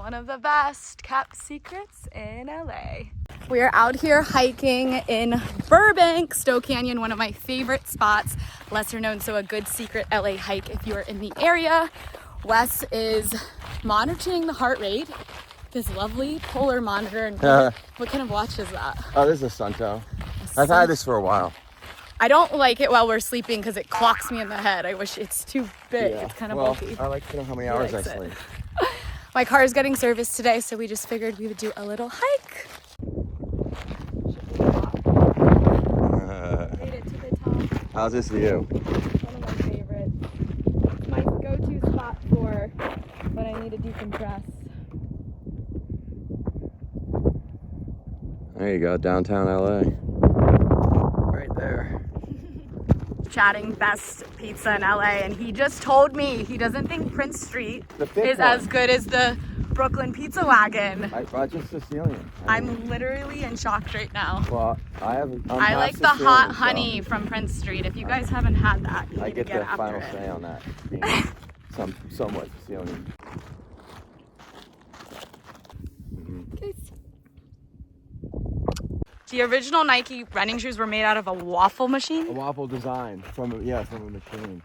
one of the best kept secrets in LA. We are out here hiking in Burbank, Stough Canyon, one of my favorite spots, lesser known, so a good secret LA hike if you are in the area. Wes is monitoring the heart rate, this lovely polar monitor. And what kind of watch is that? Oh, this is a Sunto. I've had this for a while. I don't like it while we're sleeping because it clocks me in the head. I wish it's too big. Yeah. It's kind of bulky. I like to know how many hours I sleep. My car is getting serviced today, so we just figured we would do a little hike. Made it to the top. How's this view? One of my favorites. It's my go-to spot for when I need to decompress. There you go, downtown LA. Right there. Chatting best pizza in LA, and he just told me he doesn't think Prince Street is as good as the Brooklyn Pizza Wagon. I just Sicilian. I'm literally in shock right now. Well, I like the hot honey from Prince Street. If you guys haven't had that, you need to get after the final say on that. Being somewhat Sicilian. Okay. The original Nike running shoes were made out of a waffle machine? A waffle design from a machine.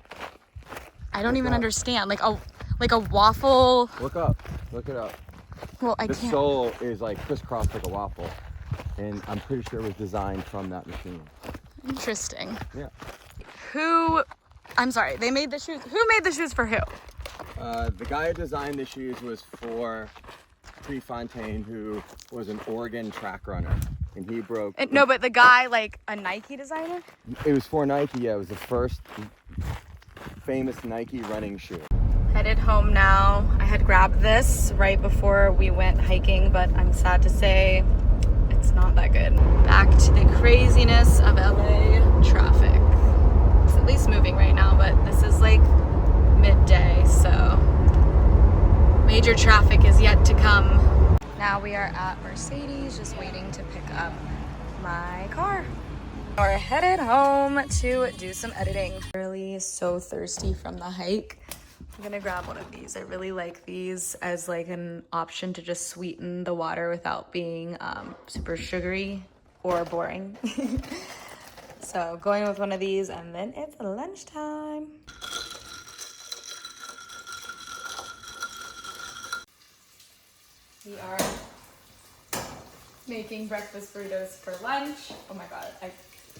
I don't even understand. Like a waffle. Look it up. Well, I can't. The sole is like crisscrossed like a waffle. And I'm pretty sure it was designed from that machine. Interesting. Yeah. I'm sorry, they made the shoes. Who made the shoes for who? The guy who designed the shoes was for Prefontaine, who was an Oregon track runner. And he broke... No, but the guy, like a Nike designer? It was for Nike, yeah. It was the first famous Nike running shoe. Headed home now. I had grabbed this right before we went hiking, but I'm sad to say it's not that good. Back to the craziness of LA traffic. It's at least moving right now, but this is like midday, so major traffic is yet to come. Now we are at Mercedes, just waiting to pick up my car. We're headed home to do some editing. Really so thirsty from the hike. I'm gonna grab one of these. I really like these as like an option to just sweeten the water without being super sugary or boring. So going with one of these, and then it's lunchtime. We are making breakfast burritos for lunch. Oh my god, I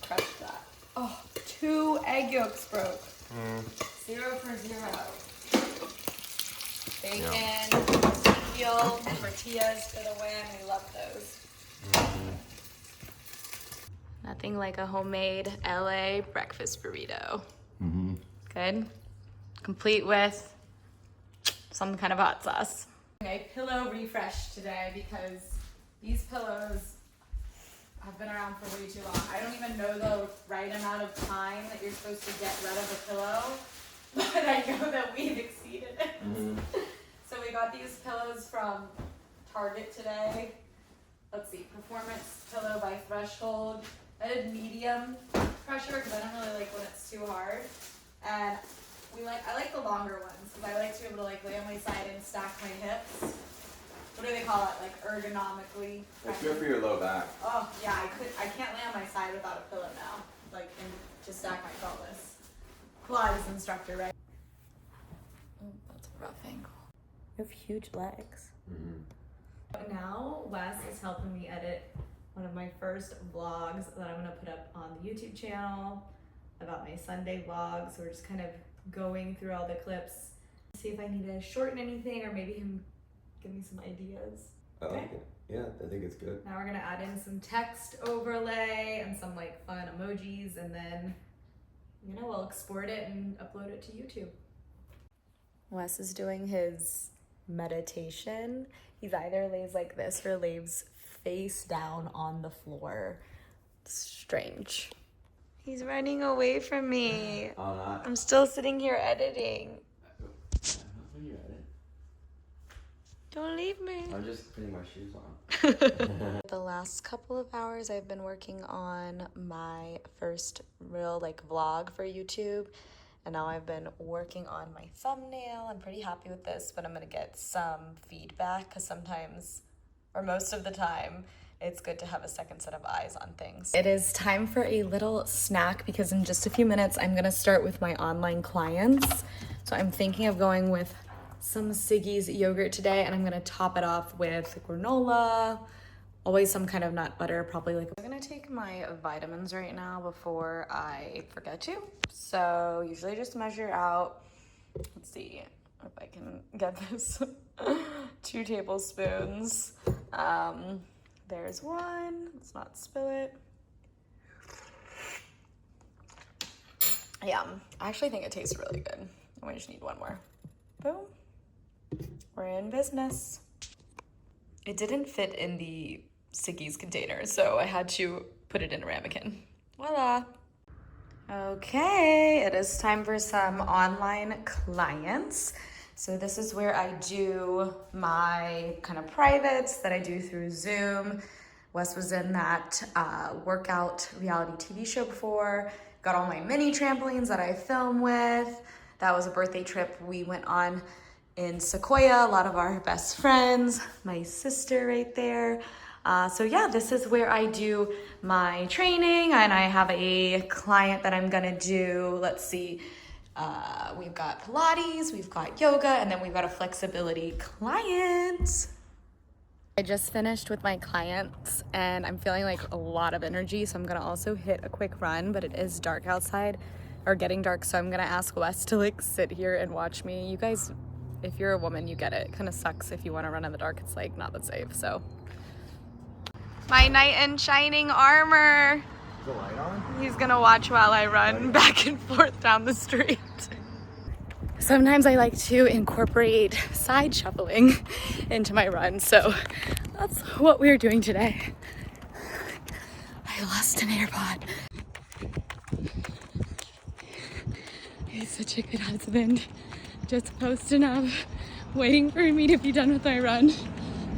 crushed that. Oh, 2 egg yolks broke. 0 for 0. Bacon, veal, tortillas for the win. We love those. Nothing like a homemade LA breakfast burrito. Good. Complete with some kind of hot sauce. A pillow refresh today because these pillows have been around for way too long. I don't even know the right amount of time that you're supposed to get rid of a pillow, but I know that we've exceeded it. So we got these pillows from Target today. Let's see, Performance Pillow by Threshold. I did medium pressure because I don't really like when it's too hard. And I like the longer ones because I like to be able to like lay on my side and stack my hips. What do they call it? Like ergonomically. It's good for your low back. Oh yeah, I can't lay on my side without a pillow now. Like and to stack my pelvis. Pilates instructor, right? Oh, that's a rough angle. You have huge legs. Now Wes is helping me edit one of my first vlogs that I'm gonna put up on the YouTube channel about my Sunday vlog. So we're just kind of going through all the clips, see if I need to shorten anything or maybe him give me some ideas. Okay. Yeah, I think it's good. Now we're gonna add in some text overlay and some like fun emojis, and then we'll export it and upload it to YouTube. Wes is doing his meditation. He's either lays like this or lays face down on the floor. Strange. He's running away from me. Oh, not. I'm still sitting here editing. Don't leave me. I'm just putting my shoes on. The last couple of hours I've been working on my first real vlog for YouTube, And now I've been working on my thumbnail. I'm pretty happy with this, but I'm gonna get some feedback because sometimes, or most of the time, it's good to have a second set of eyes on things. It is time for a little snack because in just a few minutes, I'm gonna start with my online clients. So I'm thinking of going with some Siggy's yogurt today, and I'm gonna top it off with granola, always some kind of nut butter, probably like. I'm gonna take my vitamins right now before I forget to. So usually just measure out, let's see if I can get this, 2 tablespoons. There's one, let's not spill it. Yeah, I actually think it tastes really good. We just need one more. Boom, we're in business. It didn't fit in the Siggy's container, so I had to put it in a ramekin. Voila. Okay, it is time for some online clients. So this is where I do my kind of privates that I do through Zoom. Wes was in that workout reality TV show before. Got all my mini trampolines that I film with. That was a birthday trip we went on in Sequoia, a lot of our best friends, my sister right there. So yeah, this is where I do my training, and I have a client that I'm gonna do, let's see, we've got Pilates, we've got yoga, and then we've got a flexibility client. I just finished with my clients and I'm feeling like a lot of energy, so I'm gonna also hit a quick run, but it is dark outside, or getting dark, so I'm gonna ask Wes to like sit here and watch me. You guys, if you're a woman, you get it. It kind of sucks if you want to run in the dark. It's like not that safe, so. My knight in shining armor. Is the light on? He's gonna watch while I run back and forth down the street. Sometimes I like to incorporate side shuffling into my run, so that's what we're doing today. I lost an AirPod. He's such a good husband. Just posting up, waiting for me to be done with my run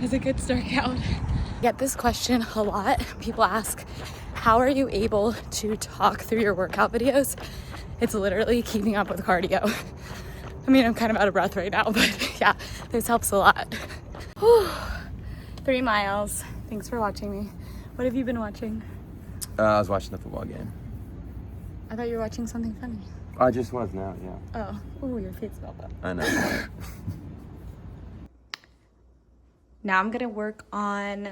as it gets dark out. I get this question a lot. People ask, how are you able to talk through your workout videos? It's literally keeping up with cardio. I mean, I'm kind of out of breath right now, but yeah, this helps a lot. Whew. 3 miles. Thanks for watching me. What have you been watching? I was watching the football game. I thought you were watching something funny. I just was now, yeah. Oh, ooh, your face felt that. I know. Now I'm gonna work on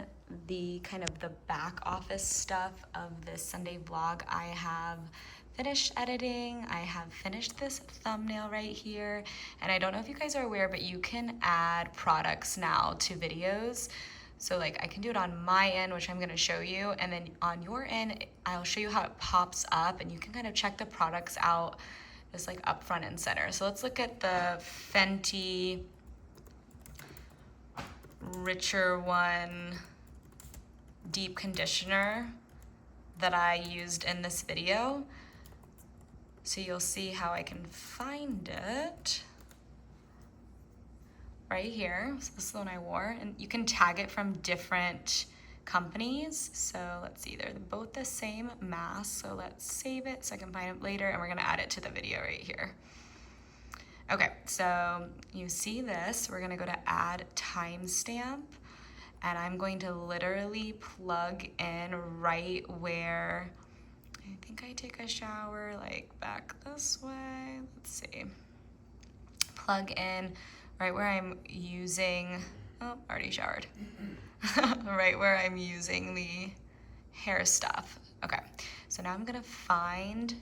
the kind of the back office stuff of this Sunday vlog. I have finished editing. I have finished this thumbnail right here. And I don't know if you guys are aware, but you can add products now to videos. So like I can do it on my end, which I'm gonna show you. And then on your end, I'll show you how it pops up and you can kind of check the products out just like up front and center. So let's look at the Fenty Richer One Deep Conditioner that I used in this video. So you'll see how I can find it right here. So this is the one I wore, and you can tag it from different companies. So let's see, they're both the same mask. So let's save it so I can find it later, and we're gonna add it to the video right here. Okay, so you see this, we're gonna go to add timestamp, and I'm going to literally plug in right where, I think I take a shower, like back this way, let's see. Plug in right where I'm using, oh, already showered. Right where I'm using the hair stuff. Okay, so now I'm gonna find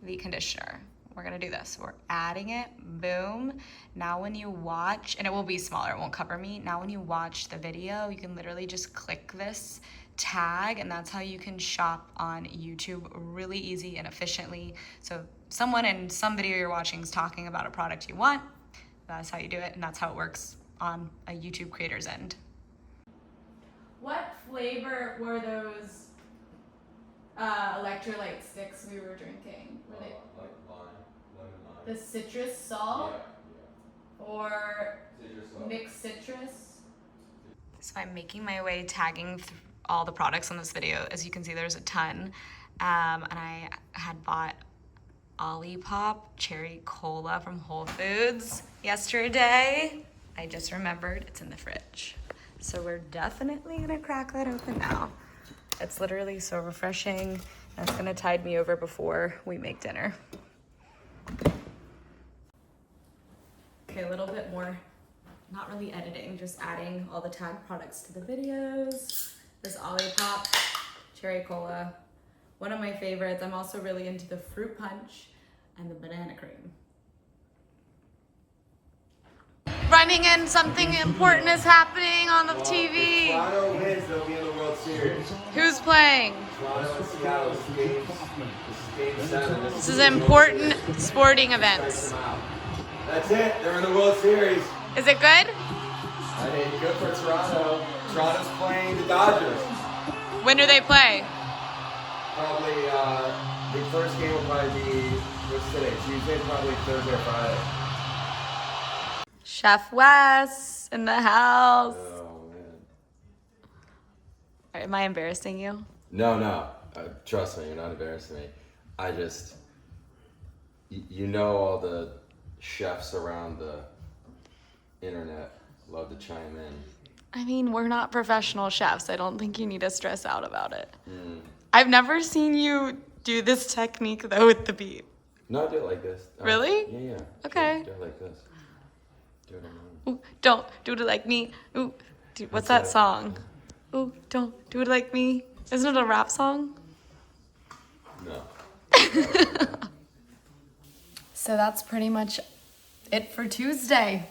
the conditioner. We're gonna do this. We're adding it, boom. Now when you watch, and it will be smaller, it won't cover me. Now when you watch the video, you can literally just click this tag, and that's how you can shop on YouTube really easy and efficiently. So someone in some video you're watching is talking about a product you want, that's how you do it, and that's how it works on a YouTube creator's end. What flavor were those electrolyte sticks we were drinking? Were they Like lime, lemon lime. the citrus salt? Yeah. Or Citrus salt. mixed citrus? So I'm making my way tagging all the products on this video. As you can see, there's a ton. And I had bought Olipop cherry cola from Whole Foods yesterday. I just remembered it's in the fridge. So we're definitely gonna crack that open now. It's literally so refreshing. That's gonna tide me over before we make dinner. Okay, a little bit more, not really editing, just adding all the tag products to the videos. This Olipop cherry cola, one of my favorites. I'm also really into the fruit punch and the banana cream. Running in, something important is happening on the TV. Toronto wins, they'll be in the World Series. Who's playing? Toronto and Seattle. This is game 7. This is an important sporting event. That's it. They're in the World Series. Is it good? I mean, good for Toronto. Toronto's playing the Dodgers. When do they play? Probably, the first game will probably be, what's today? Tuesday, probably Thursday or Friday. Chef Wes in the house. Oh, man. Am I embarrassing you? No. Trust me, you're not embarrassing me. I just, you know, all the chefs around the internet love to chime in. I mean, we're not professional chefs. I don't think you need to stress out about it. I've never seen you do this technique though with the beef. No, I do it like this. Really? Yeah. Okay. Do it like this. Do it on Ooh, don't do it like me. Ooh, dude, what's that song? Ooh, don't do it like me. Isn't it a rap song? No. So that's pretty much it for Tuesday.